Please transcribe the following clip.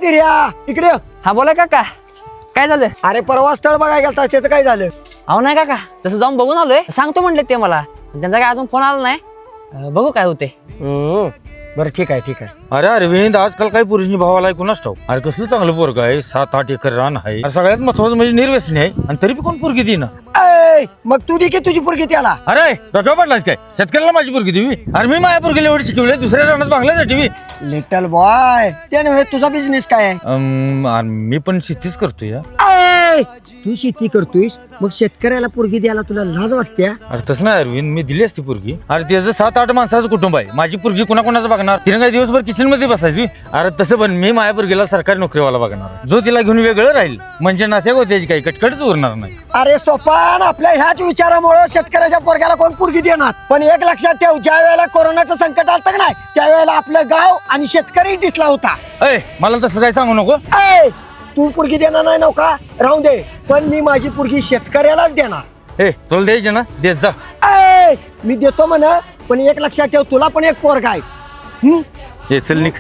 दिर्या इकडे ये. हा बोला काका, काय झालं? अरे परवा स्थळ बघायला गेलता त्याचं काय झालं? अहो नाही काका, तसं जाऊन बघून आलोय, सांगतो म्हणले ते मला. त्यांचा काय अजून फोन आला नाही. बघू काय होते. बरं ठीक आहे ठीक आहे. अरे अरविंद, आजकाल काही पुरुषनी भावाला ऐकूनच ठाऊ. अरे कसलं चांगलं पोरग आहे, 7-8 एकर रान आहे. अरे सगळ्यात महत्वाचं म्हणजे निर्व्यसनी आहे, आणि तरी बी कोण पोरगी देईना. ऐ, मग तू दे की तुझी पोरगी त्याला. अरे डोक्यावर पडलास काय? शेतकऱ्याला माझी पोरगी देवी? अरे मी माझ्या पोरगीला एवढी शिकवले, दुसऱ्या रानात बांगल्यासाठी. लिटल बॉय, ते नव्हे तुझा बिझनेस काय आहे? मी पण शेतीच करतोय या. ऐ, तू शेती करतोयस मग शेतकऱ्याला पोरगी द्यायला तुला लाज वाटते? अरे तसं नाही अरविंद, मी दिली असती पोरगी. अरे त्याचं 7-8 माणसाचं कुटुंब आहे, माझी पोरगी कोणाकोणाचं बघणार? तिने काही दिवसभर किचन मध्ये बसायची. अरे तसं पण मी माझ्या पोरगीला सरकारी नोकरीवाला बघणार, जो तिला घेऊन वेगळं राहील, म्हणजे नात्या त्याची काही कटकटच उरणार नाही. अरे सोपान, आपल्या ह्याच विचारामुळे शेतकऱ्याच्या पोरग्याला कोण पोरगी देणार? पण एक लक्षात ठेव, ज्या वेळेला कोरोनाचं संकट आलं का नाही, त्यावेळेला आपलं गाव आणि शेतकरी दिसला होता. अय मला तसं काही सांगू नको. ऐ, तू पोरगी देणार नाही नव्हता, राहू दे, पण मी माझी पोरगी शेतकऱ्यालाच देणार. ए तुला द्यायचे ना, देत जा. ऐ, मी देतो म्हणा, पण एक लक्षात ठेव, तुला पण एक पोरगा आहे. ये चल निघ.